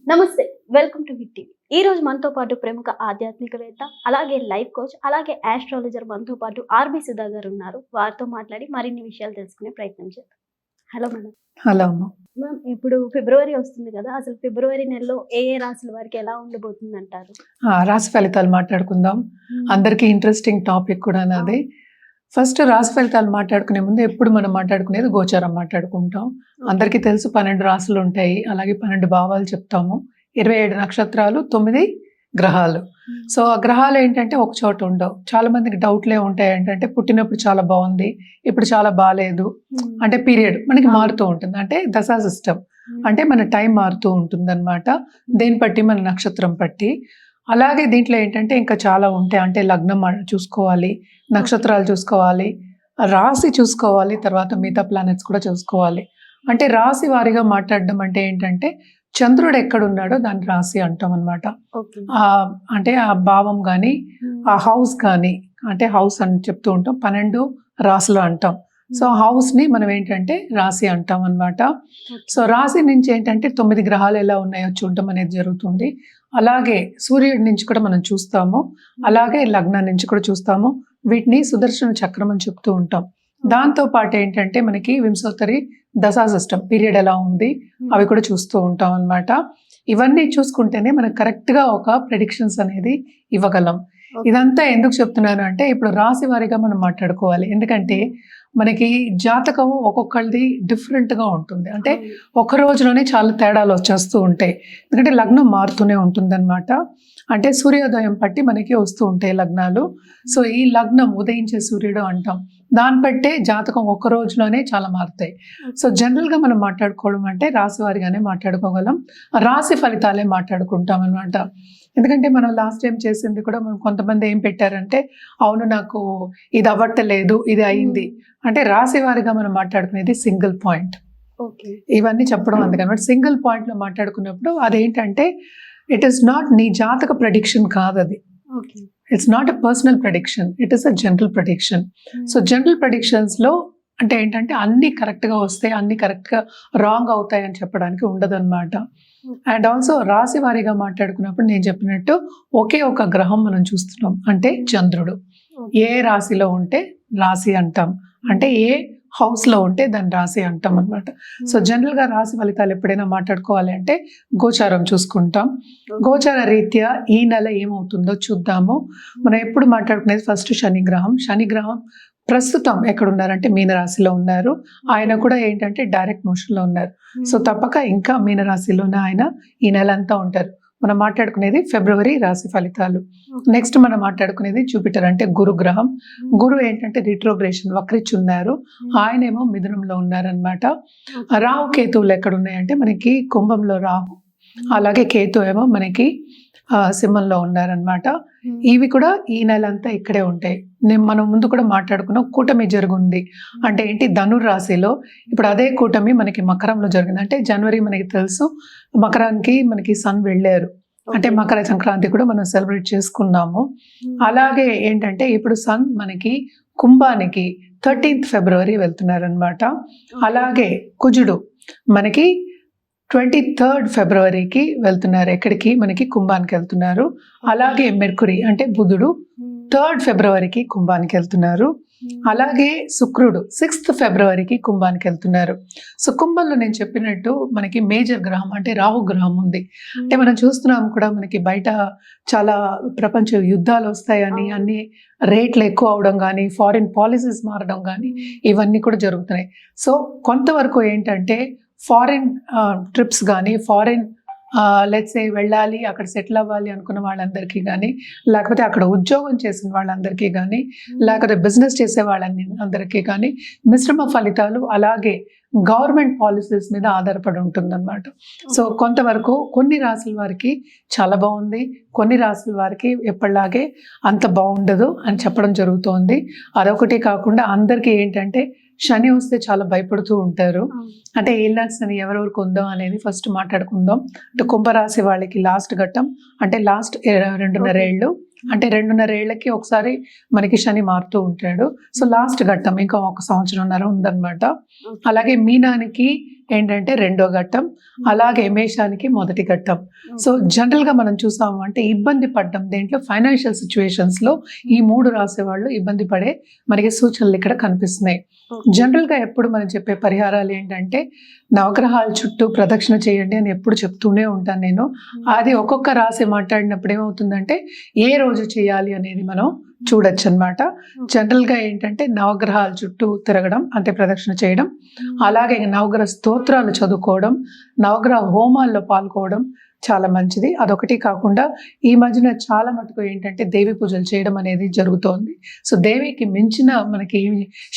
నమస్తే. Welcome to hit TV. ఈ రోజు మనతో పాటు ప్రముఖ ఆధ్యాత్మికవేత్త, అలాగే లైఫ్ కోచ్, అలాగే ఆస్ట్రాలజర్ మనతో పాటు ఆర్‌బి సుధా గారు ఉన్నారు. వారితో మాట్లాడి మరిన్ని విషయాలు తెలుసుకునే ప్రయత్నం చేద్దాం. Hello madam. హలో అమ్మ. మ్యామ్, ఇప్పుడు ఫిబ్రవరి వస్తుంది కదా! అసలు ఫిబ్రవరి నెలలో ఏ ఏ రాశుల వారికి ఎలా ఉండబోతుందంటారు? రాశి ఫలితాలు మాట్లాడుకుందాం. అందరికీ ఇంట్రెస్టింగ్ టాపిక్ కూడా నాది. ఫస్ట్ రాశి ఫలితాలు మాట్లాడుకునే ముందు ఎప్పుడు మనం మాట్లాడుకునేది గోచారం మాట్లాడుకుంటాం. అందరికీ తెలుసు 12 రాశులు ఉంటాయి. అలాగే 12 భావాలు చెప్తాము. 27 నక్షత్రాలు, 9 గ్రహాలు. సో ఆ గ్రహాలు ఏంటంటే ఒక చోట ఉండవు. చాలా మందికి డౌట్లే ఉంటాయి. ఏంటంటే పుట్టినప్పుడు చాలా బాగుంది, ఇప్పుడు చాలా బాగాలేదు. అంటే పీరియడ్ మనకి మారుతూ ఉంటుంది. అంటే దశా సిస్టమ్ అంటే మన టైం మారుతూ ఉంటుంది అనమాట. దేని బట్టి, మన నక్షత్రం బట్టి. అలాగే దీంట్లో ఏంటంటే ఇంకా చాలా ఉంటాయి. అంటే లగ్నం చూసుకోవాలి, నక్షత్రాలు చూసుకోవాలి, రాశి చూసుకోవాలి, తర్వాత మిగతా ప్లానెట్స్ కూడా చూసుకోవాలి. అంటే రాశి వారిగా మాట్లాడడం అంటే ఏంటంటే చంద్రుడు ఎక్కడున్నాడో దాన్ని రాశి అంటాం అనమాట. అంటే ఆ భావం కానీ, ఆ హౌస్ కానీ, అంటే హౌస్ అని చెప్తూ ఉంటాం. 12 రాశులు అంటాం. సో హౌస్ ని మనం ఏంటంటే రాశి అంటాం అనమాట. సో రాశి నుంచి ఏంటంటే 9 గ్రహాలు ఎలా ఉన్నాయో చూడటం అనేది జరుగుతుంది. అలాగే సూర్యుడి నుంచి కూడా మనం చూస్తాము. అలాగే లగ్నం నుంచి కూడా చూస్తాము. వీటిని సుదర్శన చక్రం అని చెప్తూ ఉంటాం. దాంతో పాటు ఏంటంటే మనకి వింశోత్తరి దశా సిస్టమ్ పీరియడ్ ఎలా ఉంది అవి కూడా చూస్తూ ఉంటాం అనమాట. ఇవన్నీ చూసుకుంటేనే మనకు కరెక్ట్ గా ఒక ప్రెడిక్షన్స్ అనేది ఇవ్వగలం. ఇదంతా ఎందుకు చెప్తున్నాను అంటే ఇప్పుడు రాశి వారిగా మనం మాట్లాడుకోవాలి. ఎందుకంటే మనకి జాతకం ఒక్కొక్కరిది డిఫరెంట్గా ఉంటుంది. అంటే ఒక రోజులోనే చాలా తేడాలు వచ్చేస్తూ ఉంటాయి. ఎందుకంటే లగ్నం మారుతూనే ఉంటుంది అనమాట. అంటే సూర్యోదయం బట్టి మనకి వస్తూ ఉంటాయి లగ్నాలు. సో ఈ లగ్నం ఉదయించే సూర్యుడు అంటాం. దాన్ని బట్టే జాతకం ఒక్క రోజులోనే చాలా మారుతాయి. సో జనరల్గా మనం మాట్లాడుకోవడం అంటే రాశి వారిగానే మాట్లాడుకోగలం. రాశి ఫలితాలే మాట్లాడుకుంటాం అనమాట. ఎందుకంటే మనం లాస్ట్ టైం చేసింది కూడా మనం కొంతమంది ఏం పెట్టారంటే అవును నాకు ఇది అవ్వట్లేదు, ఇది అయింది. అంటే రాశి వారిగా మనం మాట్లాడుకునేది సింగిల్ పాయింట్. ఇవన్నీ చెప్పడం అందుకనమాట. సింగిల్ పాయింట్ లో మాట్లాడుకున్నప్పుడు అదేంటంటే ఇట్ ఈస్ నాట్ నీ జాతక ప్రెడిక్షన్ కాదు అది. It's not a personal prediction, it is a general prediction. So general predictions లో అంటే ఏంటంటే అన్ని కరెక్ట్ గా వస్తాయి, అన్ని కరెక్ట్ గా రాంగ్ అవుతాయి అని చెప్పడానికి ఉండదు అనమాట. అండ్ ఆల్సో రాశి వారిగా మాట్లాడుకున్నప్పుడు నేను చెప్పినట్టు ఒకే ఒక గ్రహం మనం చూస్తున్నాం, అంటే చంద్రుడు. ఏ రాశిలో ఉంటే రాశి అంటాం, అంటే ఏ హౌస్ లో ఉంటే దాన్ని రాశి అంటాం అనమాట. సో జనరల్ గా రాశి ఫలితాలు ఎప్పుడైనా మాట్లాడుకోవాలి అంటే గోచారం చూసుకుంటాం. గోచార రీత్యా ఈ నెల ఏమవుతుందో చూద్దాము. మనం ఎప్పుడు మాట్లాడుకునేది ఫస్ట్ శనిగ్రహం. శనిగ్రహం ప్రస్తుతం ఎక్కడున్నారంటే మీనరాశిలో ఉన్నారు. ఆయన కూడా ఏంటంటే డైరెక్ట్ మోషన్ లో ఉన్నారు. సో తప్పక ఇంకా మీనరాశిలోనే ఆయన ఈ నెల అంతా ఉంటారు. మనం మాట్లాడుకునేది ఫిబ్రవరి రాశి ఫలితాలు. నెక్స్ట్ మనం మాట్లాడుకునేది జూపిటర్ అంటే గురుగ్రహం. గురు ఏంటంటే రిట్రోగ్రేషన్ వక్రించి ఉన్నారు. ఆయనేమో మిథునంలో ఉన్నారనమాట. రాహు కేతువులు ఎక్కడ ఉన్నాయంటే మనకి కుంభంలో రాహు, అలాగే కేతు ఏమో మనకి సింహంలో ఉన్నారనమాట. ఇవి కూడా ఈ నెల అంతా ఇక్కడే ఉంటాయి. మనం ముందు కూడా మాట్లాడుకున్నాం, కూటమి జరుగుంది అంటే ఏంటి ధనుర్ రాశిలో. ఇప్పుడు అదే కూటమి మనకి మకరంలో జరిగింది. అంటే జనవరి మనకి తెలుసు మకరానికి మనకి సన్ వెళ్ళారు. అంటే మకర సంక్రాంతి కూడా మనం సెలబ్రేట్ చేసుకున్నాము. అలాగే ఏంటంటే ఇప్పుడు సన్ మనకి కుంభానికి 13th ఫిబ్రవరి వెళ్తున్నారు అనమాట. అలాగే కుజుడు మనకి 23rd ఫిబ్రవరికి వెళ్తున్నారు. ఎక్కడికి? మనకి కుంభానికి వెళ్తున్నారు. అలాగే మెర్కురీ అంటే బుధుడు 3rd ఫిబ్రవరికి కుంభానికి వెళ్తున్నారు. అలాగే శుక్రుడు 6th ఫిబ్రవరికి కుంభానికి వెళ్తున్నారు. సో కుంభంలో నేను చెప్పినట్టు మనకి మేజర్ గ్రహం అంటే రాహు గ్రహం ఉంది. అంటే మనం చూస్తున్నాం కూడా మనకి బయట చాలా ప్రపంచ యుద్ధాలు వస్తాయని, అన్ని రేట్లు ఎక్కువ అవడం కానీ, ఫారిన్ పాలసీస్ మారడం కానీ ఇవన్నీ కూడా జరుగుతున్నాయి. సో కొంతవరకు ఏంటంటే ఫారిన్ ట్రిప్స్ కానీ, ఫారిన్ లెట్స్ వెళ్ళాలి, అక్కడ సెటిల్ అవ్వాలి అనుకున్న వాళ్ళందరికీ కానీ, లేకపోతే అక్కడ ఉద్యోగం చేసిన వాళ్ళందరికీ కానీ, లేకపోతే బిజినెస్ చేసే వాళ్ళందరికీ కానీ మిశ్రమ ఫలితాలు, అలాగే గవర్నమెంట్ పాలసీస్ మీద ఆధారపడి ఉంటుందన్నమాట. సో కొంతవరకు కొన్ని రాశుల వారికి చాలా బాగుంది, కొన్ని రాశుల వారికి ఎప్పటిలాగే అంత బాగుండదు అని చెప్పడం జరుగుతోంది. అదొకటి కాకుండా అందరికీ ఏంటంటే శని వస్తే చాలా భయపడుతూ ఉంటారు. అంటే ఏళ్ళకి శని ఎవరెవరికి ఉందో అనేది ఫస్ట్ మాట్లాడుకుందాం. అంటే కుంభరాశి వాళ్ళకి లాస్ట్ ఘట్టం అంటే లాస్ట్ 2.5 ఏళ్ళు, అంటే 2.5 ఏళ్ళకి ఒకసారి మనకి శని మారుతూ ఉంటాడు. సో లాస్ట్ ఘట్టం ఇంకా 1 సంవత్సరంన్నర ఉందన్నమాట. అలాగే మీనానికి ఏంటంటే రెండో ఘట్టం, అలాగే మేషానికి మొదటి ఘట్టం. సో జనరల్గా మనం చూసాము అంటే ఇబ్బంది పడ్డం దేంట్లో ఫైనాన్షియల్ సిచ్యువేషన్స్లో ఈ 3 రాసే వాళ్ళు ఇబ్బంది పడే మనకి సూచనలు ఇక్కడ కనిపిస్తున్నాయి. జనరల్గా ఎప్పుడు మనం చెప్పే పరిహారాలు ఏంటంటే నవగ్రహాల చుట్టూ ప్రదక్షిణ చేయండి అని ఎప్పుడు చెప్తూనే ఉంటాను నేను. అది ఒక్కొక్క రాశి మాట్లాడినప్పుడు ఏమవుతుందంటే ఏ రోజు చేయాలి అనేది మనం చూడొచ్చు అనమాట. జనరల్గా ఏంటంటే నవగ్రహాల చుట్టూ తిరగడం అంటే ప్రదక్షిణ చేయడం, అలాగే నవగ్రహ స్తోత్రాలు చదువుకోవడం, నవగ్రహ హోమాల్లో పాల్గొవడం చాలా మంచిది. అదొకటి కాకుండా ఈ మధ్యన చాలా మటుకు ఏంటంటే దేవి పూజలు చేయడం అనేది జరుగుతోంది. సో దేవికి మించిన మనకి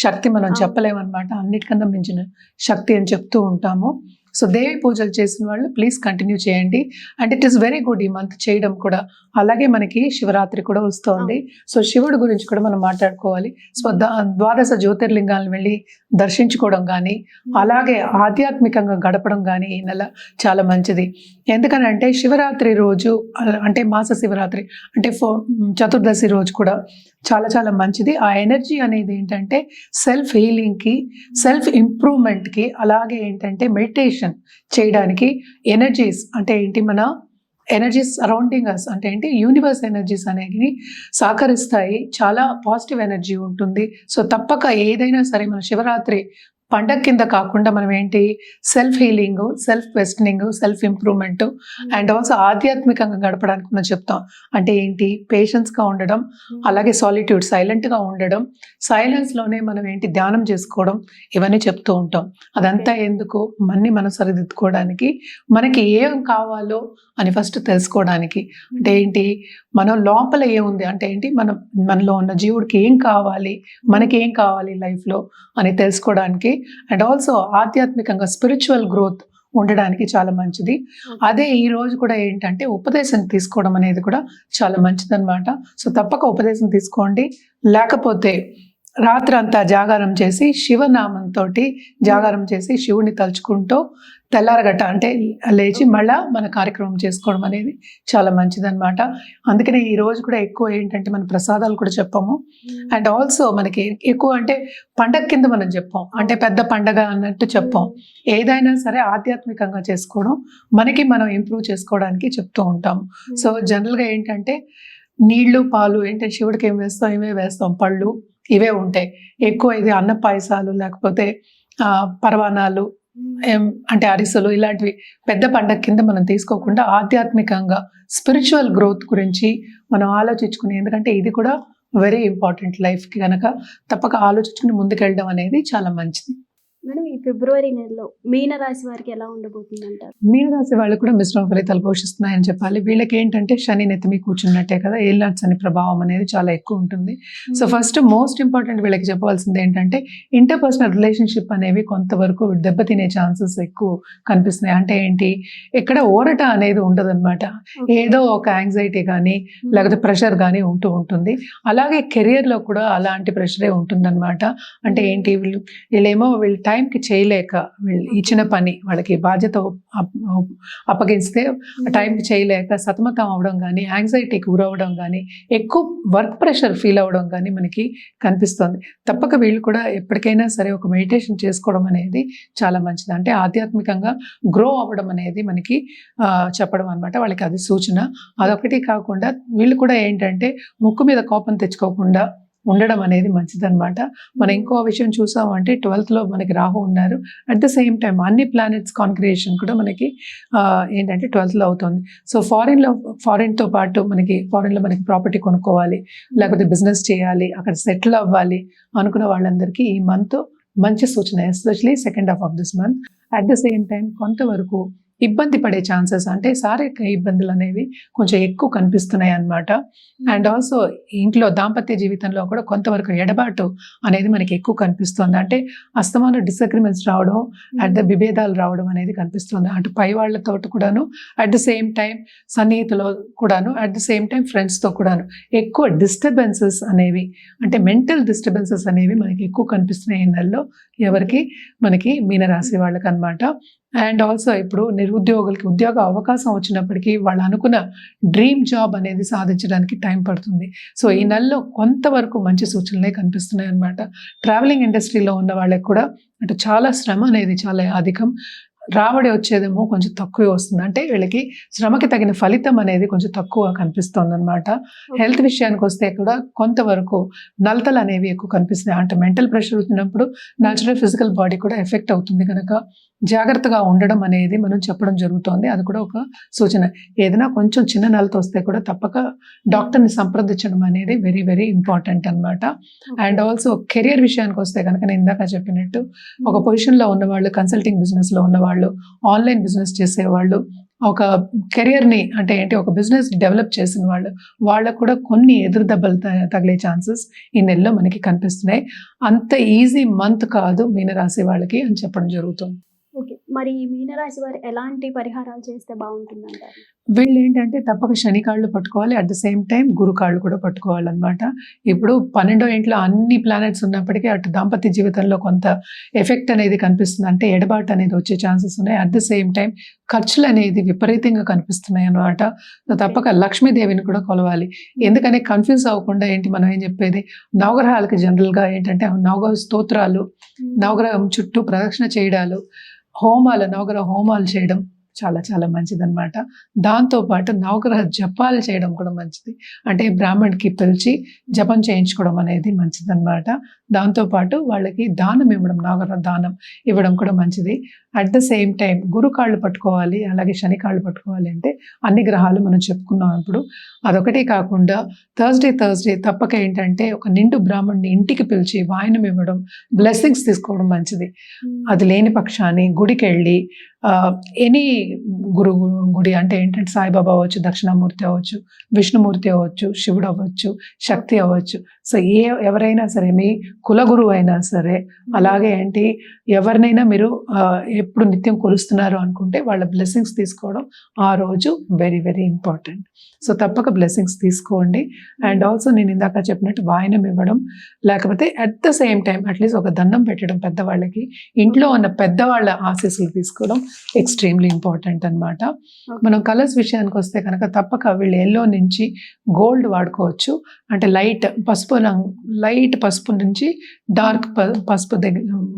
శక్తి మనం చెప్పలేమన్నమాట. అన్నిటికన్నా మించిన శక్తి అని చెప్తూ ఉంటాము. సో దేవి పూజలు చేసిన వాళ్ళు ప్లీజ్ కంటిన్యూ చేయండి. And it is very good ఈ మంత్ చేయడం కూడా. అలాగే మనకి శివరాత్రి కూడా వస్తోంది. సో శివుడి గురించి కూడా మనం మాట్లాడుకోవాలి. సో ద్వాదశ జ్యోతిర్లింగాలను వెళ్ళి దర్శించుకోవడం కానీ, అలాగే ఆధ్యాత్మికంగా గడపడం కానీ ఈ నెల చాలా మంచిది. ఎందుకనంటే శివరాత్రి రోజు అంటే మాస శివరాత్రి అంటే చతుర్దశి రోజు కూడా చాలా చాలా మంచిది. ఆ ఎనర్జీ అనేది ఏంటంటే సెల్ఫ్ హీలింగ్కి, సెల్ఫ్ ఇంప్రూవ్మెంట్కి, అలాగే ఏంటంటే మెడిటేషన్ చేయడానికి ఎనర్జీస్ అంటే ఏంటి మన ఎనర్జీస్ సరౌండింగ్ అస్ అంటే ఏంటి యూనివర్స్ ఎనర్జీస్ అనేవి సహకరిస్తాయి. చాలా పాజిటివ్ ఎనర్జీ ఉంటుంది. సో తప్పక ఏదైనా సరే మన శివరాత్రి పండగ కింద కాకుండా మనం ఏంటి self healing, self questioning, self improvement and also ఆధ్యాత్మికంగా గడపడానికి మనం చెప్తాం. అంటే ఏంటి పేషెన్స్గా ఉండడం, అలాగే సాలిట్యూడ్ సైలెంట్గా ఉండడం, సైలెన్స్లోనే మనం ఏంటి ధ్యానం చేసుకోవడం, ఇవన్నీ చెప్తూ ఉంటాం. అదంతా ఎందుకు మనం సరిదిద్దుకోవడానికి, మనకి ఏం కావాలో అని ఫస్ట్ తెలుసుకోవడానికి. అంటే ఏంటి మనం లోపల ఏముంది అంటే ఏంటి మనలో ఉన్న జీవుడికి ఏం కావాలి, మనకి ఏం కావాలి లైఫ్లో అని తెలుసుకోవడానికి అండ్ ఆల్సో ఆధ్యాత్మికంగా స్పిరిచువల్ గ్రోత్ ఉండడానికి చాలా మంచిది. అదే ఈ రోజు కూడా ఏంటంటే ఉపదేశం తీసుకోవడం అనేది కూడా చాలా మంచిదన్నమాట. సో తప్పక ఉపదేశం తీసుకోండి. లేకపోతే రాత్రంతా జాగారం చేసి శివనామంతో జాగారం చేసి శివుని తలుచుకుంటూ తెల్లారగట్ట అంటే లేచి మళ్ళా మన కార్యక్రమం చేసుకోవడం అనేది చాలా మంచిదన్నమాట. అందుకనే ఈ రోజు కూడా ఎక్కువ ఏంటంటే మన ప్రసాదాలు కూడా చెప్పాము. అండ్ ఆల్సో మనకి ఎక్కువ అంటే పండగ కింద మనం చెప్పాం, అంటే పెద్ద పండగ అన్నట్టు చెప్పాం. ఏదైనా సరే ఆధ్యాత్మికంగా చేసుకోవడం, మనకి మనం ఇంప్రూవ్ చేసుకోవడానికి చెప్తూ ఉంటాం. సో జనరల్గా ఏంటంటే నీళ్లు పాలు ఏంటంటే శివుడికి ఏం వేస్తాం, ఇవే వేస్తాం, పళ్ళు ఇవే ఉంటాయి ఎక్కువ. ఇది అన్న పాయసాలు లేకపోతే పరవానాలు అంటే అరిసెలు ఇలాంటివి పెద్ద పండగ కింద మనం తీసుకోకుండా ఆధ్యాత్మికంగా స్పిరిచువల్ గ్రోత్ గురించి మనం ఆలోచించుకుని, ఎందుకంటే ఇది కూడా వెరీ ఇంపార్టెంట్ లైఫ్కి కనుక తప్పక ఆలోచించుకుని ముందుకెళ్ళడం అనేది చాలా మంచిది. మేడం ఈ ఫిబ్రవరి నెలలో మీనరాశి వారికి ఎలా ఉండబోతుంది అంటారు? మీనరాశి వాళ్ళు కూడా మిశ్రమ ఫలితాలు పోషిస్తున్నాయని చెప్పాలి. వీళ్ళకి ఏంటంటే శని నెత్తిమి కూర్చున్నట్టే కదా, ఏళ్ళనాటి శని ప్రభావం అనేది చాలా ఎక్కువ ఉంటుంది. సో ఫస్ట్ మోస్ట్ ఇంపార్టెంట్ వీళ్ళకి చెప్పవలసింది ఏంటంటే ఇంటర్పర్సనల్ రిలేషన్షిప్ అనేవి కొంతవరకు దెబ్బతినే ఛాన్సెస్ ఎక్కువ కనిపిస్తున్నాయి. అంటే ఏంటి ఇక్కడ ఊరట అనేది ఉండదు అనమాట. ఏదో ఒక యాంగ్జైటీ కానీ లేకపోతే ప్రెషర్ కానీ ఉంటుంది. అలాగే కెరియర్లో కూడా అలాంటి ప్రెషరే ఉంటుందన్నమాట. అంటే ఏంటి వీళ్ళేమో టైంకి చేయలేక వీళ్ళు ఇచ్చిన పని వాళ్ళకి బాధ్యత అప్పగిస్తే టైంకి చేయలేక సతమతం అవడం కానీ, యాంగ్జైటీకి గురవడం కానీ, ఎక్కువ వర్క్ ప్రెషర్ ఫీల్ అవ్వడం కానీ మనకి కనిపిస్తుంది. తప్పక వీళ్ళు కూడా ఎప్పటికైనా సరే ఒక మెడిటేషన్ చేసుకోవడం అనేది చాలా మంచిది. అంటే ఆధ్యాత్మికంగా గ్రో అవ్వడం అనేది మనకి చెప్పడం అనమాట. వాళ్ళకి అది సూచన. అదొకటి కాకుండా వీళ్ళు కూడా ఏంటంటే ముక్కు మీద కోపం తెచ్చుకోకుండా ఉండడం అనేది మంచిదన్నమాట. మనం ఇంకో విషయం చూసామంటే 12th లో మనకి రాహు ఉన్నారు. అట్ ద సేమ్ టైం అన్ని ప్లానెట్స్ కాన్క్రియేషన్ కూడా మనకి ఏంటంటే 12th లో అవుతుంది. సో ఫారిన్తో పాటు ఫారిన్లో మనకి ప్రాపర్టీ కొనుక్కోవాలి, లేకపోతే బిజినెస్ చేయాలి, అక్కడ సెటిల్ అవ్వాలి అనుకున్న వాళ్ళందరికీ ఈ మంత్ మంచి సూచన, especially second half of this month. At the same time కొంతవరకు ఇబ్బంది పడే ఛాన్సెస్ అంటే శారీరక ఇబ్బందులు అనేవి కొంచెం ఎక్కువ కనిపిస్తున్నాయి అన్నమాట. అండ్ ఆల్సో ఇంట్లో దాంపత్య జీవితంలో కూడా కొంతవరకు ఎడబాటు అనేది మనకి ఎక్కువ కనిపిస్తుంది. అంటే అస్తమానం డిసగ్రిమెంట్స్ రావడం, విభేదాలు రావడం అనేది కనిపిస్తుంది. అటు పై వాళ్ళతో కూడాను, అట్ ద సేమ్ టైం సన్నిహితులో కూడాను, అట్ ద సేమ్ టైం ఫ్రెండ్స్తో కూడాను ఎక్కువ డిస్టర్బెన్సెస్ అనేవి, అంటే మెంటల్ డిస్టర్బెన్సెస్ అనేవి మనకి ఎక్కువ కనిపిస్తున్నాయి ఈ నెలలో ఎవరికి, మనకి మీనరాశి వాళ్ళకి అన్నమాట. అండ్ ఆల్సో ఇప్పుడు నిరుద్యోగులకి ఉద్యోగ అవకాశం వచ్చినప్పటికీ వాళ్ళు అనుకున్న డ్రీమ్ జాబ్ అనేది సాధించడానికి టైం పడుతుంది. సో ఈ నెలలో కొంతవరకు మంచి సూచనలే కనిపిస్తున్నాయి అన్నమాట. ట్రావెలింగ్ ఇండస్ట్రీలో ఉన్న వాళ్ళకి కూడా అంటే చాలా శ్రమ అనేది చాలా అధికం, రాబడి వచ్చేదేమో కొంచెం తక్కువే వస్తుంది. అంటే వీళ్ళకి శ్రమకి తగిన ఫలితం అనేది కొంచెం తక్కువ కనిపిస్తుంది అనమాట. హెల్త్ విషయానికి వస్తే కూడా కొంతవరకు నలతలు అనేవి ఎక్కువ కనిపిస్తున్నాయి. అంటే మెంటల్ ప్రెషర్ వచ్చినప్పుడు న్యాచురల్ ఫిజికల్ బాడీ కూడా ఎఫెక్ట్ అవుతుంది కనుక జాగ్రత్తగా ఉండడం అనేది మనం చెప్పడం జరుగుతోంది. అది కూడా ఒక సూచన. ఏదైనా కొంచెం చిన్న నలత వస్తే కూడా తప్పక డాక్టర్ని సంప్రదించడం అనేది వెరీ వెరీ ఇంపార్టెంట్ అనమాట. అండ్ ఆల్సో కెరియర్ విషయానికి వస్తే కనుక నేను ఇందాక చెప్పినట్టు ఒక పొజిషన్లో ఉన్నవాళ్ళు, కన్సల్టింగ్ బిజినెస్లో ఉన్నవాళ్ళు, ఆన్లైన్ బిజినెస్ చేసేవాళ్ళు, ఒక కెరియర్ని అంటే ఏంటి ఒక బిజినెస్ డెవలప్ చేసిన వాళ్ళకు కూడా కొన్ని ఎదురు దెబ్బలు తగిలే ఛాన్సెస్ ఈ నెలలో మనకి కనిపిస్తున్నాయి. అంత ఈజీ మంత్ కాదు మీనరాశి వాళ్ళకి అని చెప్పడం జరుగుతుంది. ఓకే, మరి ఈ మీనరాశి వారు ఎలాంటి పరిహారాలు చేస్తే బాగుంటుందంటారు? వీళ్ళు ఏంటంటే తప్పక శని కాళ్ళు పట్టుకోవాలి, అట్ ద సేమ్ టైం గురు కాళ్ళు కూడా పట్టుకోవాలన్నమాట. ఇప్పుడు 12వ ఇంట్లో అన్ని ప్లానెట్స్ ఉన్నప్పటికీ అటు దాంపత్య జీవితంలో కొంత ఎఫెక్ట్ అనేది కనిపిస్తుంది. అంటే ఎడబాటు అనేది వచ్చే ఛాన్సెస్ ఉన్నాయి. అట్ ద సేమ్ టైం ఖర్చులు అనేది విపరీతంగా కనిపిస్తున్నాయి అన్నమాట. తప్పక లక్ష్మీదేవిని కూడా కొలవాలి. ఎందుకని కన్ఫ్యూజ్ అవ్వకుండా ఏంటి మనం ఏం చెప్పేది, నవగ్రహాలకి జనరల్గా ఏంటంటే నవగ్రహ స్తోత్రాలు, నవగ్రహం చుట్టూ ప్రదక్షిణ చేయడాలు, హోమాలు, నవగ్రహ హోమాలు చేయడం చాలా చాలా మంచిదన్నమాట. దాంతోపాటు నవగ్రహ జపాలు చేయడం కూడా మంచిది. అంటే బ్రాహ్మణ్కి పిలిచి జపం చేయించుకోవడం అనేది మంచిదన్నమాట. దాంతోపాటు వాళ్ళకి దానం ఇవ్వడం, నవగ్రహ దానం ఇవ్వడం కూడా మంచిది. అట్ ద సేమ్ టైం గురు కాళ్ళు పట్టుకోవాలి, అలాగే శని కాళ్ళు పట్టుకోవాలి. అంటే అన్ని గ్రహాలు మనం చెప్పుకున్నాం. ఇప్పుడు అదొకటే కాకుండా థర్స్డే తప్పక ఏంటంటే ఒక నిండు బ్రాహ్మణ్ని ఇంటికి పిలిచి వాయనం ఇవ్వడం, బ్లెస్సింగ్స్ తీసుకోవడం మంచిది. అది లేని పక్షాన్ని గుడికి వెళ్ళి ఎనీ గుడి అంటే ఏంటంటే సాయిబాబా అవ్వచ్చు, దక్షిణామూర్తి అవ్వచ్చు, విష్ణుమూర్తి అవ్వచ్చు, శివుడు అవ్వచ్చు, శక్తి అవ్వచ్చు. సో ఎవరైనా సరే, మీ కులగురువు అయినా సరే, అలాగే ఏంటి ఎవరినైనా మీరు ఎప్పుడు నిత్యం కొలుస్తున్నారు అనుకుంటే వాళ్ళ బ్లెస్సింగ్స్ తీసుకోవడం ఆ రోజు వెరీ వెరీ ఇంపార్టెంట్. సో తప్పక బ్లెస్సింగ్స్ తీసుకోండి. అండ్ ఆల్సో నేను ఇందాక చెప్పినట్టు వాయనం ఇవ్వడం, లేకపోతే at the same time at least ఒక దండం పెట్టడం పెద్దవాళ్ళకి, ఇంట్లో ఉన్న పెద్దవాళ్ళ ఆశీస్సులు తీసుకోవడం ఎక్స్ట్రీమ్లీ ఇంపార్టెంట్ అన్నమాట. మనం కలర్స్ విషయానికి వస్తే కనుక తప్పక వీళ్ళు ఎల్లో నుంచి గోల్డ్ వాడుకోవచ్చు. అంటే లైట్ పసుపు నుంచి డార్క్ పసుపు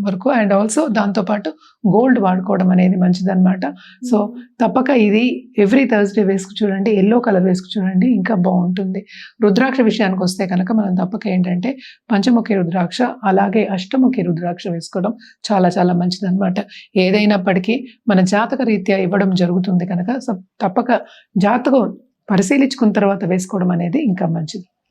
వరకు, అండ్ ఆల్సో దాంతోపాటు గోల్డ్ వాడుకోవడం అనేది మంచిదన్నమాట. సో తప్పక ఇది ఎవ్రీ థర్స్డే వేసుకు చూడండి, ఎల్లో కలర్ వేసుకు చూడండి, ఇంకా బాగుంటుంది. రుద్రాక్ష విషయానికి వస్తే కనుక మనం తప్పక ఏంటంటే పంచముఖి రుద్రాక్ష అలాగే అష్టముఖి రుద్రాక్ష వేసుకోవడం చాలా చాలా మంచిదన్నమాట. ఏదైనప్పటికీ మన జాతక రీత్యా ఇవ్వడం జరుగుతుంది కనుక తప్పక జాతకం పరిశీలించుకున్న తర్వాత వేసుకోవడం అనేది ఇంకా మంచిది.